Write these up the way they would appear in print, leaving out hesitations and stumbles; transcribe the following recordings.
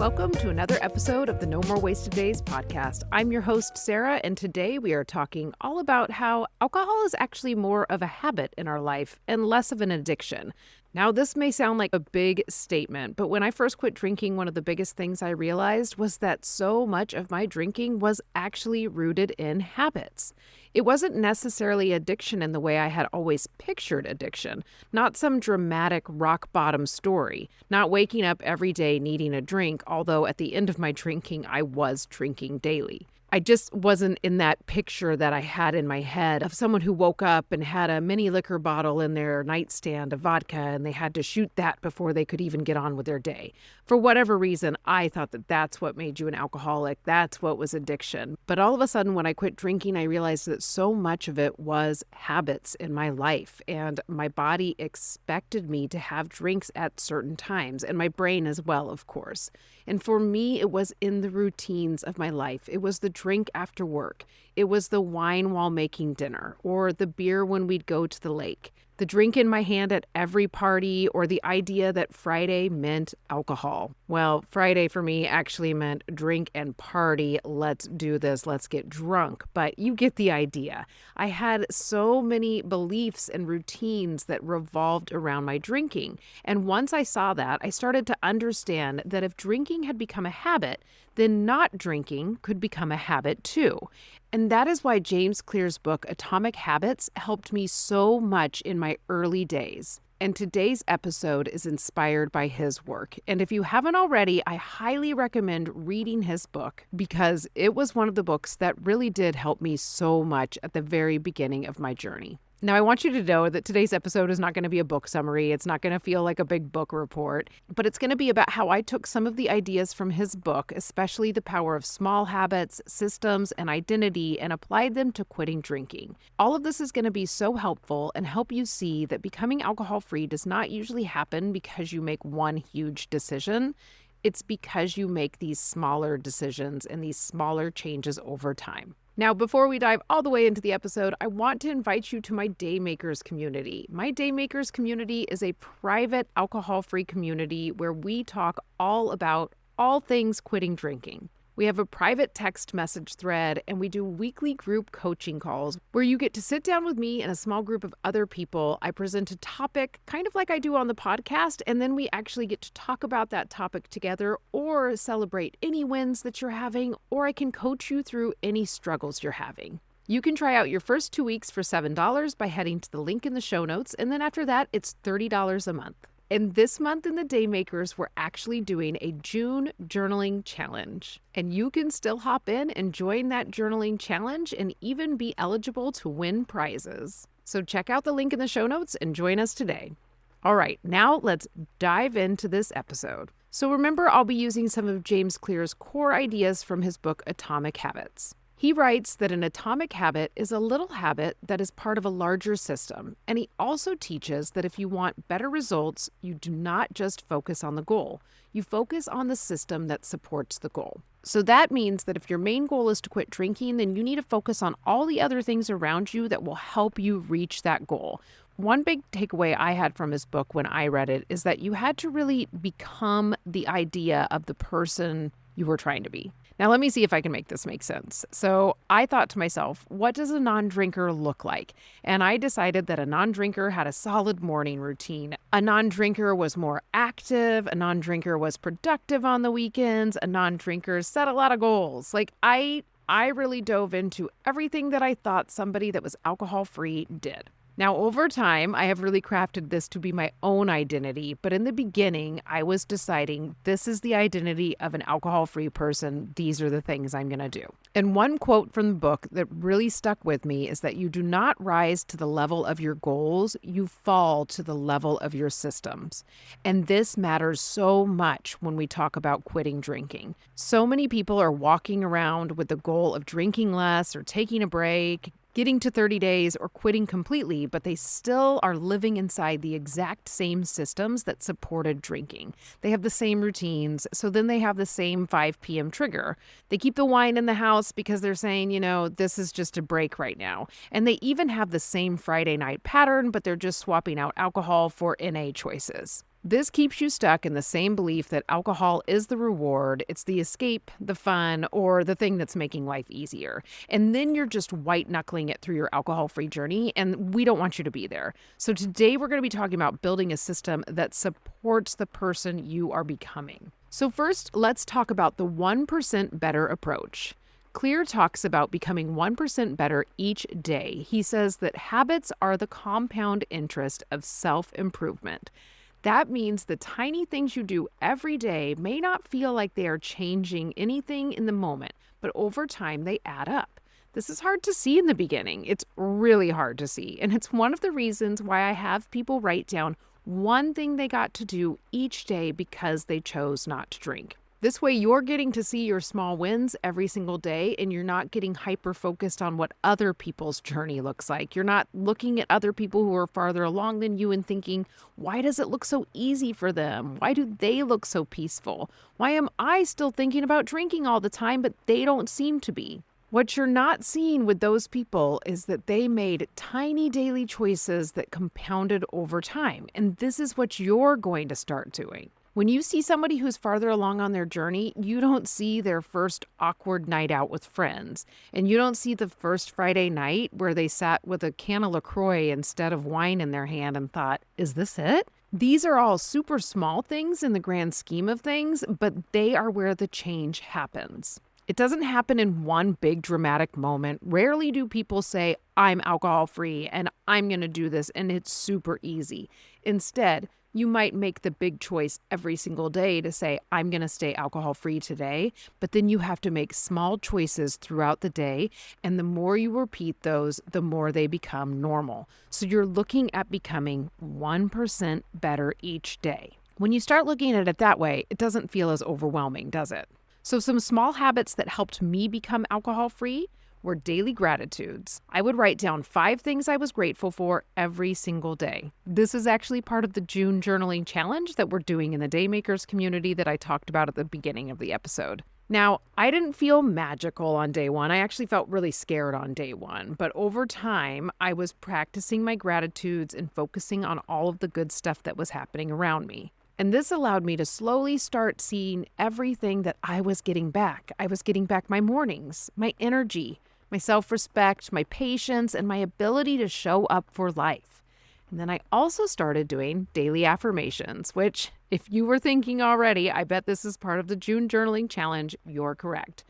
Welcome to another episode of the No More Wasted Days podcast. I'm your host, Sara, and today we are talking all about how alcohol is actually more of a habit in our life and less of an addiction. Now, this may sound like a big statement, but when I first quit drinking, one of the biggest things I realized was that so much of my drinking was actually rooted in habits. It wasn't necessarily addiction in the way I had always pictured addiction, not some dramatic rock bottom story, not waking up every day needing a drink, although at the end of my drinking, I was drinking daily. I just wasn't in that picture that I had in my head of someone who woke up and had a mini liquor bottle in their nightstand of vodka and they had to shoot that before they could even get on with their day. For whatever reason, I thought that that's what made you an alcoholic. That's what was addiction. But all of a sudden, when I quit drinking, I realized that so much of it was habits in my life. And my body expected me to have drinks at certain times, and my brain as well, of course. And for me, it was in the routines of my life. It was the drink after work. It was the wine while making dinner, or the beer when we'd go to the lake. The drink in my hand at every party, or the idea that Friday meant alcohol. Well, Friday for me actually meant drink and party. Let's do this. Let's get drunk. But you get the idea. I had so many beliefs and routines that revolved around my drinking. And once I saw that, I started to understand that if drinking had become a habit, then not drinking could become a habit too. And that is why James Clear's book, Atomic Habits, helped me so much in my early days. And today's episode is inspired by his work. And if you haven't already, I highly recommend reading his book because it was one of the books that really did help me so much at the very beginning of my journey. Now, I want you to know that today's episode is not going to be a book summary. It's not going to feel like a big book report, but it's going to be about how I took some of the ideas from his book, especially the power of small habits, systems, and identity, and applied them to quitting drinking. All of this is going to be so helpful and help you see that becoming alcohol-free does not usually happen because you make one huge decision. It's because you make these smaller decisions and these smaller changes over time. Now, before we dive all the way into the episode, I want to invite you to my Daymakers community. My Daymakers community is a private alcohol-free community where we talk all about all things quitting drinking. We have a private text message thread, and we do weekly group coaching calls where you get to sit down with me and a small group of other people. I present a topic, kind of like I do on the podcast, and then we actually get to talk about that topic together or celebrate any wins that you're having, or I can coach you through any struggles you're having. You can try out your first 2 weeks for $7 by heading to the link in the show notes, and then after that, it's $30 a month. And this month in the Daymakers, we're actually doing a June journaling challenge. And you can still hop in and join that journaling challenge and even be eligible to win prizes. So check out the link in the show notes and join us today. All right, now let's dive into this episode. So remember, I'll be using some of James Clear's core ideas from his book, Atomic Habits. He writes that an atomic habit is a little habit that is part of a larger system, and he also teaches that if you want better results, you do not just focus on the goal. You focus on the system that supports the goal. So that means that if your main goal is to quit drinking, then you need to focus on all the other things around you that will help you reach that goal. One big takeaway I had from his book when I read it is that you had to really become the idea of the person you were trying to be. Now, let me see if I can make this make sense. So I thought to myself, what does a non-drinker look like? And I decided that a non-drinker had a solid morning routine. A non-drinker was more active. A non-drinker was productive on the weekends. A non-drinker set a lot of goals. I really dove into everything that I thought somebody that was alcohol-free did. Now, over time, I have really crafted this to be my own identity, but in the beginning, I was deciding this is the identity of an alcohol-free person. These are the things I'm going to do. And one quote from the book that really stuck with me is that you do not rise to the level of your goals, you fall to the level of your systems. And this matters so much when we talk about quitting drinking. So many people are walking around with the goal of drinking less or taking a break, getting to 30 days or quitting completely, but they still are living inside the exact same systems that supported drinking. They have the same routines, so then they have the same 5 p.m. trigger. They keep the wine in the house because they're saying, this is just a break right now. And they even have the same Friday night pattern, but they're just swapping out alcohol for NA choices. This keeps you stuck in the same belief that alcohol is the reward, it's the escape, the fun, or the thing that's making life easier. And then you're just white knuckling it through your alcohol free journey, and we don't want you to be there. So today we're going to be talking about building a system that supports the person you are becoming. So, first, let's talk about the 1% better approach. Clear talks about becoming 1% better each day. He says that habits are the compound interest of self improvement. That means the tiny things you do every day may not feel like they are changing anything in the moment, but over time they add up. This is hard to see in the beginning. It's really hard to see. And it's one of the reasons why I have people write down one thing they got to do each day because they chose not to drink. This way, you're getting to see your small wins every single day, and you're not getting hyper-focused on what other people's journey looks like. You're not looking at other people who are farther along than you and thinking, why does it look so easy for them? Why do they look so peaceful? Why am I still thinking about drinking all the time, but they don't seem to be? What you're not seeing with those people is that they made tiny daily choices that compounded over time, and this is what you're going to start doing. When you see somebody who's farther along on their journey, you don't see their first awkward night out with friends. And you don't see the first Friday night where they sat with a can of LaCroix instead of wine in their hand and thought, is this it? These are all super small things in the grand scheme of things, but they are where the change happens. It doesn't happen in one big dramatic moment. Rarely do people say, I'm alcohol free and I'm going to do this and it's super easy. Instead, you might make the big choice every single day to say, I'm going to stay alcohol free today, but then you have to make small choices throughout the day. And the more you repeat those, the more they become normal. So you're looking at becoming 1% better each day. When you start looking at it that way, it doesn't feel as overwhelming, does it? So some small habits that helped me become alcohol free were daily gratitudes. I would write down 5 things I was grateful for every single day. This is actually part of the June journaling challenge that we're doing in the Daymakers community that I talked about at the beginning of the episode. Now, I didn't feel magical on day 1. I actually felt really scared on day 1. But over time, I was practicing my gratitudes and focusing on all of the good stuff that was happening around me. And this allowed me to slowly start seeing everything that I was getting back. I was getting back my mornings, my energy, my self-respect, my patience, and my ability to show up for life. And then I also started doing daily affirmations, which, if you were thinking already, I bet this is part of the June journaling challenge, you're correct.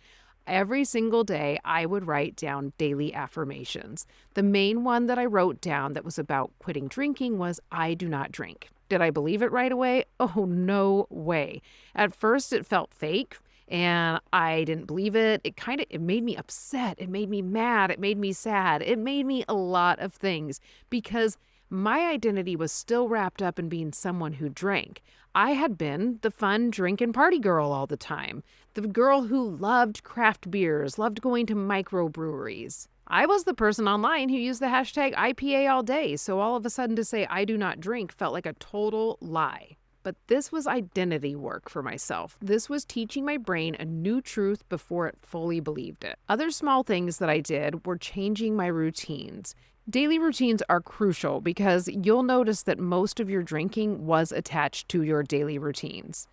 Every single day, I would write down daily affirmations. The main one that I wrote down that was about quitting drinking was, I do not drink. Did I believe it right away? Oh, no way. At first, it felt fake. And I didn't believe it. It made me upset. It made me mad. It made me sad. It made me a lot of things because my identity was still wrapped up in being someone who drank. I had been the fun drink and party girl all the time. The girl who loved craft beers, loved going to microbreweries. I was the person online who used the hashtag IPA all day. So all of a sudden to say I do not drink felt like a total lie. But this was identity work for myself. This was teaching my brain a new truth before it fully believed it. Other small things that I did were changing my routines. Daily routines are crucial because you'll notice that most of your drinking was attached to your daily routines.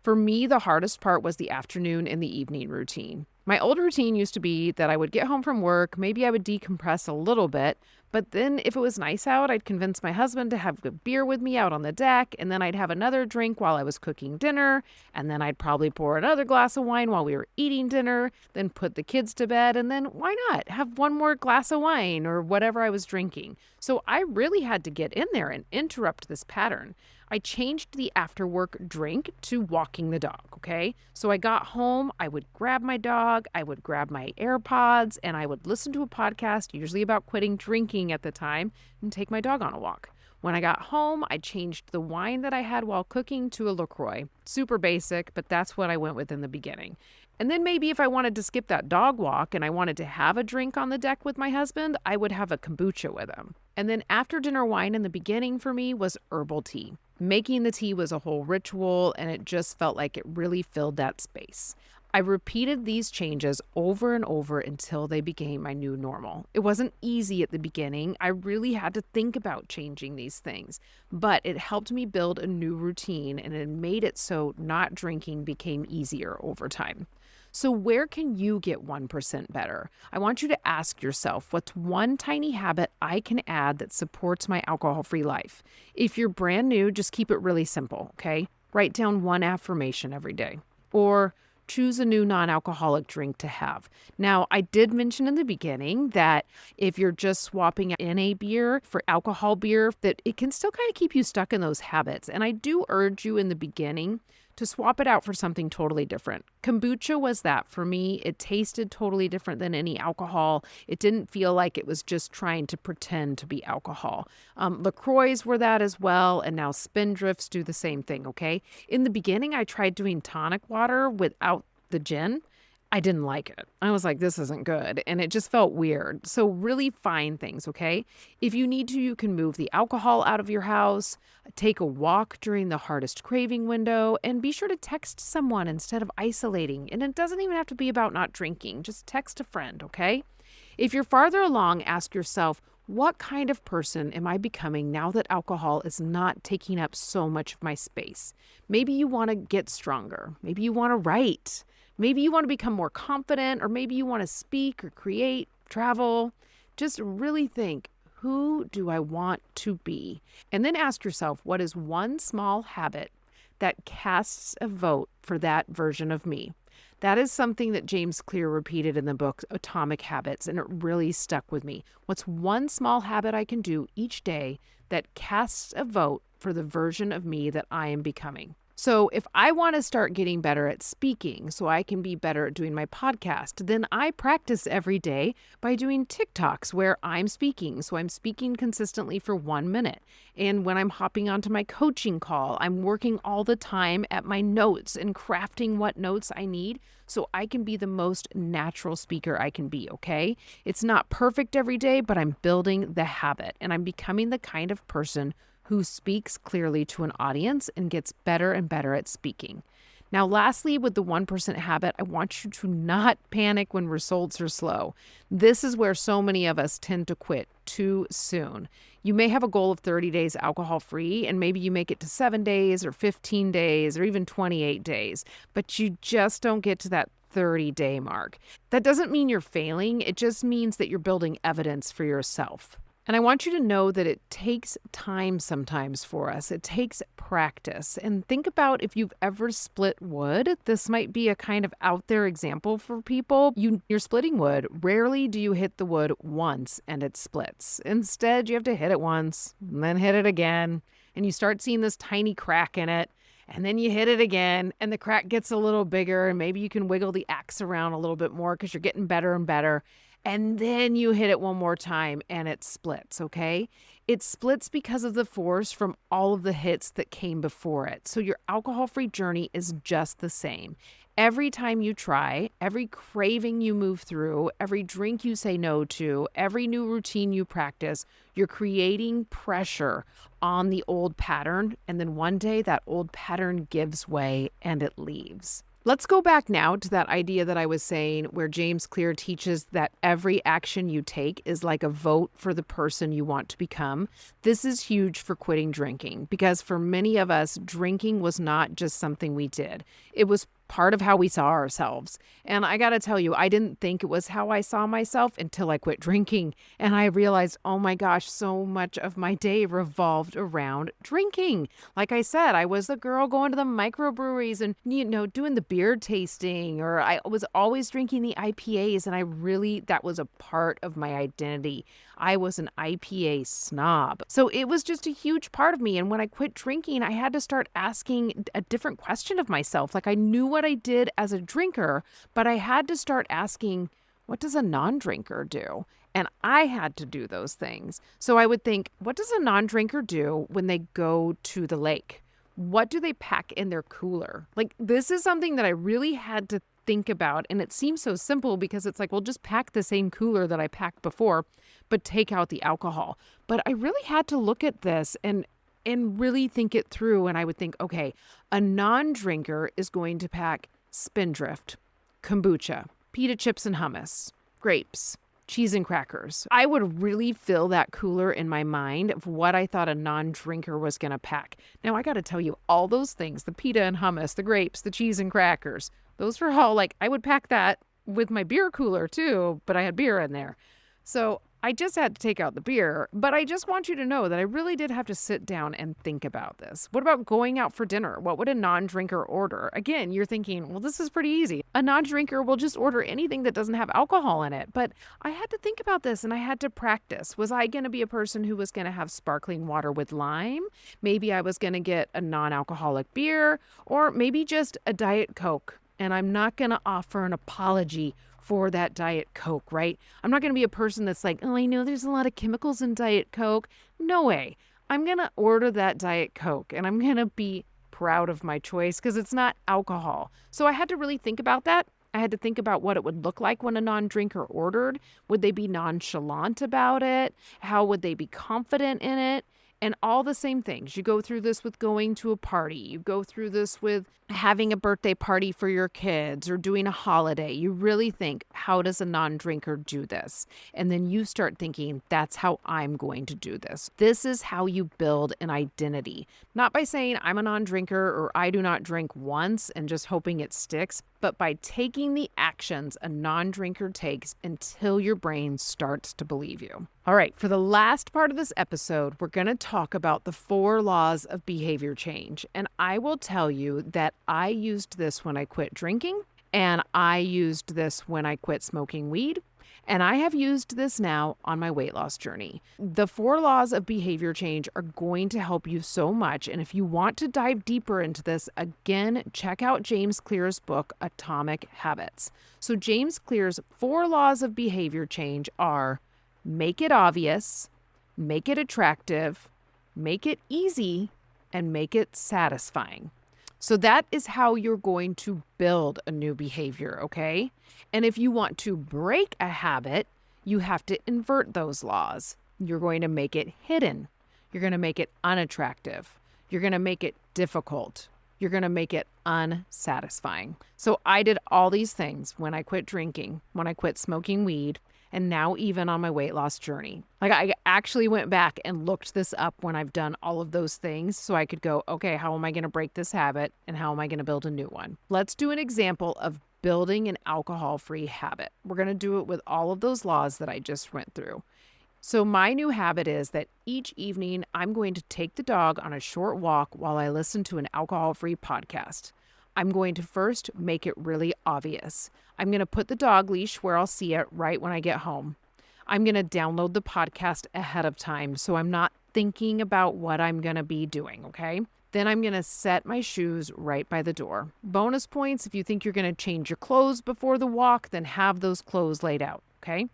For me, the hardest part was the afternoon and the evening routine. My old routine used to be that I would get home from work, maybe I would decompress a little bit, but then if it was nice out, I'd convince my husband to have a beer with me out on the deck, and then I'd have another drink while I was cooking dinner, and then I'd probably pour another glass of wine while we were eating dinner, then put the kids to bed, and then why not have one more glass of wine or whatever I was drinking. So I really had to get in there and interrupt this pattern. I changed the after work drink to walking the dog, okay? So I got home, I would grab my dog, I would grab my AirPods, and I would listen to a podcast, usually about quitting drinking at the time, and take my dog on a walk. When I got home, I changed the wine that I had while cooking to a LaCroix. Super basic, but that's what I went with in the beginning. And then maybe if I wanted to skip that dog walk and I wanted to have a drink on the deck with my husband, I would have a kombucha with him. And then after dinner wine in the beginning for me was herbal tea. Making the tea was a whole ritual and it just felt like it really filled that space. I repeated these changes over and over until they became my new normal. It wasn't easy at the beginning. I really had to think about changing these things, but it helped me build a new routine and it made it so not drinking became easier over time. So, where can you get 1% better? I want you to ask yourself, what's one tiny habit I can add that supports my alcohol free life? If you're brand new, just keep it really simple, okay? Write down one affirmation every day. Or choose a new non-alcoholic drink to have. Now, I did mention in the beginning that if you're just swapping in a beer for alcohol beer, that it can still kind of keep you stuck in those habits. And I do urge you in the beginning to swap it out for something totally different. Kombucha was that for me. It tasted totally different than any alcohol. It didn't feel like it was just trying to pretend to be alcohol. LaCroix were that as well, and now Spindrifts do the same thing, okay? In the beginning, I tried doing tonic water without the gin. I didn't like it. I was like, this isn't good. And it just felt weird. So really find things, okay? If you need to, you can move the alcohol out of your house, take a walk during the hardest craving window, and be sure to text someone instead of isolating. And it doesn't even have to be about not drinking. Just text a friend, okay? If you're farther along, ask yourself, what kind of person am I becoming now that alcohol is not taking up so much of my space? Maybe you want to get stronger. Maybe you want to write. Maybe you want to become more confident, or maybe you want to speak or create, travel. Just really think, who do I want to be? And then ask yourself, what is one small habit that casts a vote for that version of me? That is something that James Clear repeated in the book Atomic Habits, and it really stuck with me. What's one small habit I can do each day that casts a vote for the version of me that I am becoming? So if I want to start getting better at speaking so I can be better at doing my podcast, then I practice every day by doing TikToks where I'm speaking. So I'm speaking consistently for 1 minute. And when I'm hopping onto my coaching call, I'm working all the time at my notes and crafting what notes I need so I can be the most natural speaker I can be, okay? It's not perfect every day, but I'm building the habit and I'm becoming the kind of person who speaks clearly to an audience and gets better and better at speaking. Now, lastly, with the 1% habit, I want you to not panic when results are slow. This is where so many of us tend to quit too soon. You may have a goal of 30 days alcohol-free, and maybe you make it to 7 days or 15 days or even 28 days, but you just don't get to that 30-day mark. That doesn't mean you're failing. It just means that you're building evidence for yourself. And I want you to know that it takes time sometimes for us. It takes practice. And think about if you've ever split wood. This might be a kind of out there example for people. You're splitting wood. Rarely do you hit the wood once and it splits. Instead, you have to hit it once and then hit it again. And you start seeing this tiny crack in it. And then you hit it again and the crack gets a little bigger. And maybe you can wiggle the axe around a little bit more because you're getting better and better. And then you hit it one more time and it splits, okay? It splits because of the force from all of the hits that came before it. So your alcohol-free journey is just the same. Every time you try, every craving you move through, every drink you say no to, every new routine you practice, you're creating pressure on the old pattern. And then one day that old pattern gives way and it leaves. Let's go back now to that idea that I was saying where James Clear teaches that every action you take is like a vote for the person you want to become. This is huge for quitting drinking because for many of us, drinking was not just something we did. It was part of how we saw ourselves. And I got to tell you, I didn't think it was how I saw myself until I quit drinking. And I realized, oh my gosh, so much of my day revolved around drinking. Like I said, I was the girl going to the microbreweries and, doing the beer tasting, or I was always drinking the IPAs. And that was a part of my identity. I was an IPA snob. So it was just a huge part of me. And when I quit drinking, I had to start asking a different question of myself. Like I knew what I did as a drinker, but I had to start asking, what does a non-drinker do? And I had to do those things. So I would think, what does a non-drinker do when they go to the lake? What do they pack in their cooler? Like this is something that I really had to think about. And it seems so simple because it's like, well, just pack the same cooler that I packed before, but take out the alcohol. But I really had to look at this and really think it through. And I would think, okay, a non-drinker is going to pack Spindrift kombucha, pita chips and hummus, grapes, cheese and crackers. I would really fill that cooler in my mind of what I thought a non-drinker was going to pack. Now, I got to tell you, all those things, the pita and hummus, the grapes, the cheese and crackers, those were all like, I would pack that with my beer cooler too, but I had beer in there. So I just had to take out the beer, but I just want you to know that I really did have to sit down and think about this. What about going out for dinner? What would a non-drinker order? Again, you're thinking, well, this is pretty easy. A non-drinker will just order anything that doesn't have alcohol in it. But I had to think about this and I had to practice. Was I going to be a person who was going to have sparkling water with lime? Maybe I was going to get a non-alcoholic beer, or maybe just a Diet Coke. And I'm not going to offer an apology for that Diet Coke, right? I'm not going to be a person that's like, oh, I know there's a lot of chemicals in Diet Coke. No way. I'm going to order that Diet Coke and I'm going to be proud of my choice because it's not alcohol. So I had to really think about that. I had to think about what it would look like when a non-drinker ordered. Would they be nonchalant about it? How would they be confident in it? And all the same things. You go through this with going to a party. You go through this with having a birthday party for your kids or doing a holiday. You really think, how does a non-drinker do this? And then you start thinking, that's how I'm going to do this. This is how you build an identity. Not by saying I'm a non-drinker or I do not drink once and just hoping it sticks, but by taking the actions a non-drinker takes until your brain starts to believe you. All right, for the last part of this episode, we're going to talk about the 4 laws of behavior change. And I will tell you that I used this when I quit drinking, and I used this when I quit smoking weed, and I have used this now on my weight loss journey. The 4 laws of behavior change are going to help you so much. And if you want to dive deeper into this, again, check out James Clear's book, Atomic Habits. So James Clear's 4 laws of behavior change are: make it obvious, make it attractive, make it easy, and make it satisfying. So that is how you're going to build a new behavior, okay? And if you want to break a habit, you have to invert those laws. You're going to make it hidden. You're going to make it unattractive. You're going to make it difficult. You're going to make it unsatisfying. So I did all these things when I quit drinking, when I quit smoking weed, and now even on my weight loss journey. Like, I actually went back and looked this up when I've done all of those things so I could go, okay, how am I going to break this habit and how am I going to build a new one? Let's do an example of building an alcohol-free habit. We're going to do it with all of those laws that I just went through. So my new habit is that each evening I'm going to take the dog on a short walk while I listen to an alcohol-free podcast. I'm going to first make it really obvious. I'm going to put the dog leash where I'll see it right when I get home. I'm going to download the podcast ahead of time so I'm not thinking about what I'm going to be doing, okay? Then I'm going to set my shoes right by the door. Bonus points if you think you're going to change your clothes before the walk, then have those clothes laid out, okay?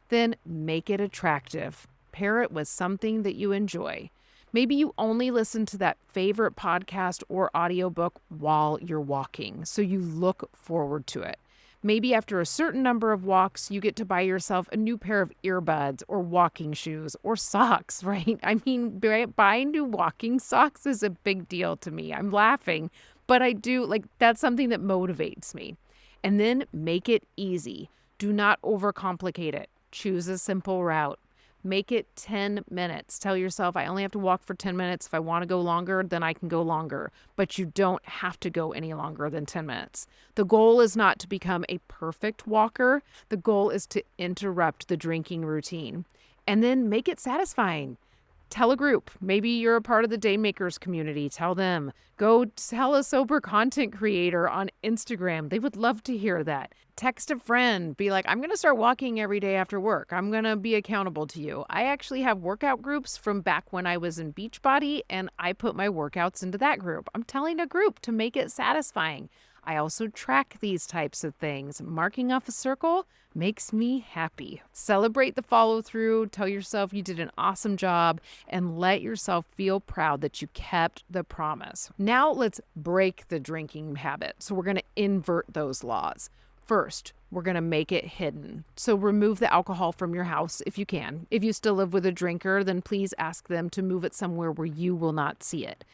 Then make it attractive. Pair it with something that you enjoy. Maybe you only listen to that favorite podcast or audiobook while you're walking, so you look forward to it. Maybe after a certain number of walks, you get to buy yourself a new pair of earbuds or walking shoes or socks, right? I mean, buying new walking socks is a big deal to me. I'm laughing, but I do, like, that's something that motivates me. And then make it easy. Do not overcomplicate it. Choose a simple route. Make it 10 minutes. Tell yourself, I only have to walk for 10 minutes. If I want to go longer, then I can go longer. But you don't have to go any longer than 10 minutes. The goal is not to become a perfect walker. The goal is to interrupt the drinking routine. And then make it satisfying. Tell a group. Maybe you're a part of the Daymakers community. Tell them. Go tell a sober content creator on Instagram. They would love to hear that. Text a friend. Be like, I'm going to start walking every day after work. I'm going to be accountable to you. I actually have workout groups from back when I was in Beachbody, and I put my workouts into that group. I'm telling a group to make it satisfying. I also track these types of things. Marking off a circle makes me happy. Celebrate the follow through. Tell yourself you did an awesome job and let yourself feel proud that you kept the promise. Now let's break the drinking habit. So we're going to invert those laws. First, we're going to make it hidden. So remove the alcohol from your house if you can. If you still live with a drinker, then please ask them to move it somewhere where you will not see it.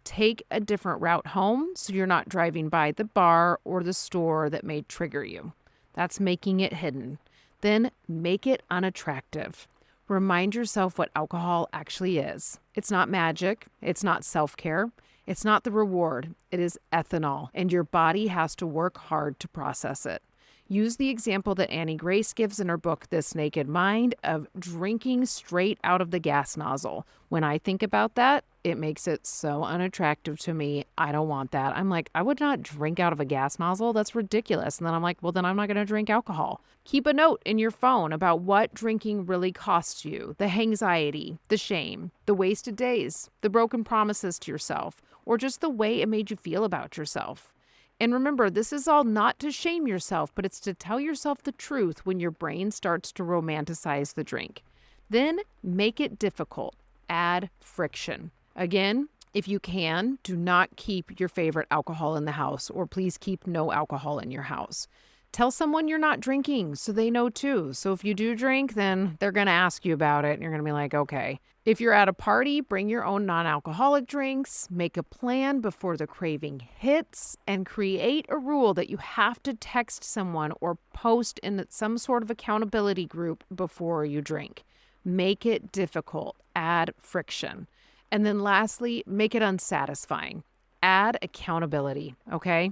Take a different route home so you're not driving by the bar or the store that may trigger you. That's making it hidden. Then make it unattractive. Remind yourself what alcohol actually is. It's not magic. It's not self-care. It's not the reward. It is ethanol, and your body has to work hard to process it. Use the example that Annie Grace gives in her book, This Naked Mind, of drinking straight out of the gas nozzle. When I think about that, it makes it so unattractive to me. I don't want that. I'm like, I would not drink out of a gas nozzle. That's ridiculous. And then I'm like, well, then I'm not going to drink alcohol. Keep a note in your phone about what drinking really costs you, the anxiety, the shame, the wasted days, the broken promises to yourself, or just the way it made you feel about yourself. And remember, this is all not to shame yourself, but it's to tell yourself the truth when your brain starts to romanticize the drink. Then make it difficult. Add friction. Again, if you can, do not keep your favorite alcohol in the house, or please keep no alcohol in your house. Tell someone you're not drinking so they know too. So if you do drink, then they're going to ask you about it and you're going to be like, okay. If you're at a party, bring your own non-alcoholic drinks, make a plan before the craving hits, and create a rule that you have to text someone or post in some sort of accountability group before you drink. Make it difficult. Add friction. And then lastly, make it unsatisfying. Add accountability, okay?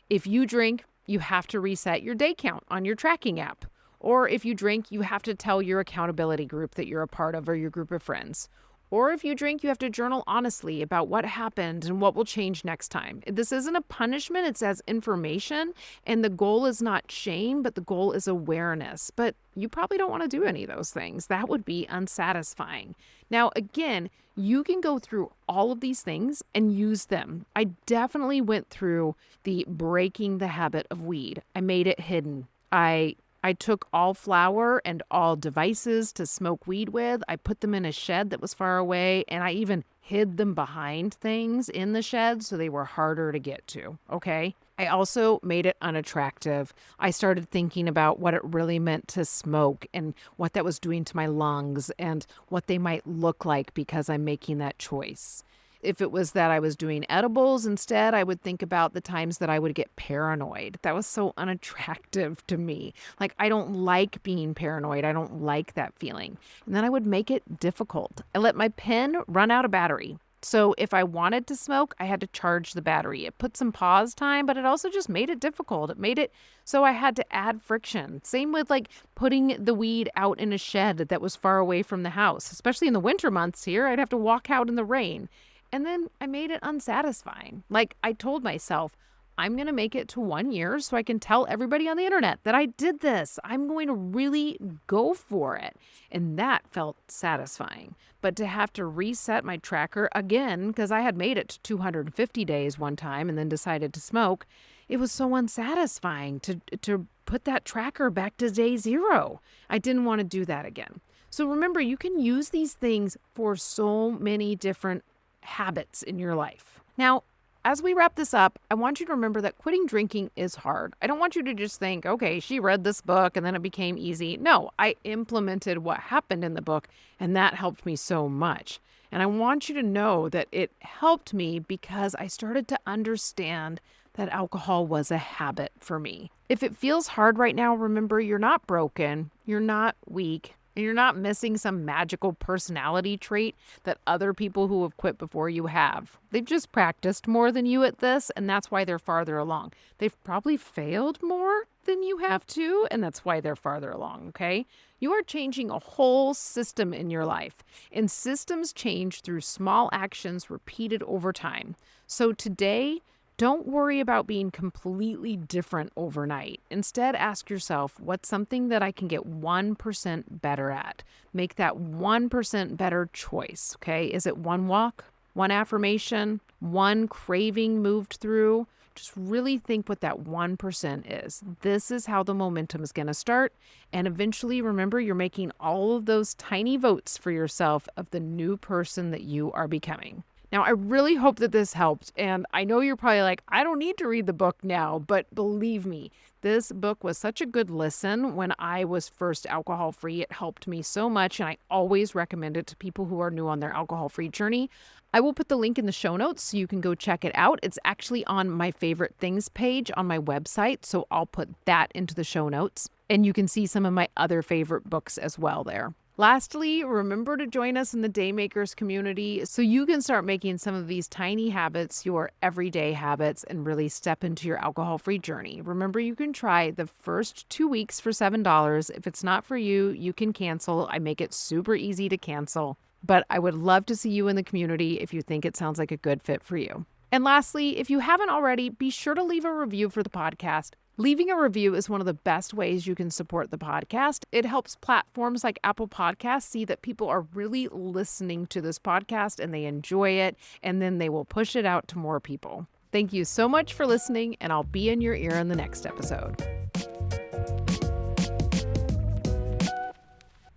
If you drink, you have to reset your day count on your tracking app. Or if you drink, you have to tell your accountability group that you're a part of or your group of friends. Or if you drink, you have to journal honestly about what happened and what will change next time. This isn't a punishment, it's as information. And the goal is not shame, but the goal is awareness. But you probably don't want to do any of those things. That would be unsatisfying. Now, again, you can go through all of these things and use them. I definitely went through the breaking the habit of weed. I made it hidden. I took all flour and all devices to smoke weed with. I put them in a shed that was far away, and I even hid them behind things in the shed so they were harder to get to, okay? I also made it unattractive. I started thinking about what it really meant to smoke and what that was doing to my lungs and what they might look like because I'm making that choice. If it was that I was doing edibles instead, I would think about the times that I would get paranoid. That was so unattractive to me. Like, I don't like being paranoid. I don't like that feeling. And then I would make it difficult. I let my pen run out of battery. So if I wanted to smoke, I had to charge the battery. It put some pause time, but it also just made it difficult. It made it so I had to add friction. Same with like putting the weed out in a shed that was far away from the house, especially in the winter months here. I'd have to walk out in the rain. And then I made it unsatisfying. Like, I told myself, I'm going to make it to 1 year so I can tell everybody on the internet that I did this. I'm going to really go for it. And that felt satisfying. But to have to reset my tracker again, because I had made it to 250 days one time and then decided to smoke, it was so unsatisfying to put that tracker back to day 0. I didn't want to do that again. So remember, you can use these things for so many different habits in your life. Now, as we wrap this up, I want you to remember that quitting drinking is hard. I don't want you to just think, okay, she read this book and then it became easy. No, I implemented what happened in the book and that helped me so much. And I want you to know that it helped me because I started to understand that alcohol was a habit for me. If it feels hard right now, remember you're not broken, you're not weak, and you're not missing some magical personality trait that other people who have quit before you have. They've just practiced more than you at this, and that's why they're farther along. They've probably failed more than you have too, and that's why they're farther along, okay? You are changing a whole system in your life, and systems change through small actions repeated over time. So today, don't worry about being completely different overnight. Instead, ask yourself, what's something that I can get 1% better at? Make that 1% better choice, okay? Is it one walk, one affirmation, one craving moved through? Just really think what that 1% is. This is how the momentum is going to start. And eventually, remember, you're making all of those tiny votes for yourself of the new person that you are becoming. Now, I really hope that this helped, and I know you're probably like, I don't need to read the book now, but believe me, this book was such a good listen when I was first alcohol-free. It helped me so much, and I always recommend it to people who are new on their alcohol-free journey. I will put the link in the show notes so you can go check it out. It's actually on my favorite things page on my website, so I'll put that into the show notes. And you can see some of my other favorite books as well there. Lastly, remember to join us in the Daymakers community so you can start making some of these tiny habits your everyday habits and really step into your alcohol-free journey. Remember, you can try the first 2 weeks for $7. If it's not for you, you can cancel. I make it super easy to cancel. But I would love to see you in the community if you think it sounds like a good fit for you. And lastly, if you haven't already, be sure to leave a review for the podcast. Leaving a review is one of the best ways you can support the podcast. It helps platforms like Apple Podcasts see that people are really listening to this podcast and they enjoy it, and then they will push it out to more people. Thank you so much for listening, and I'll be in your ear in the next episode.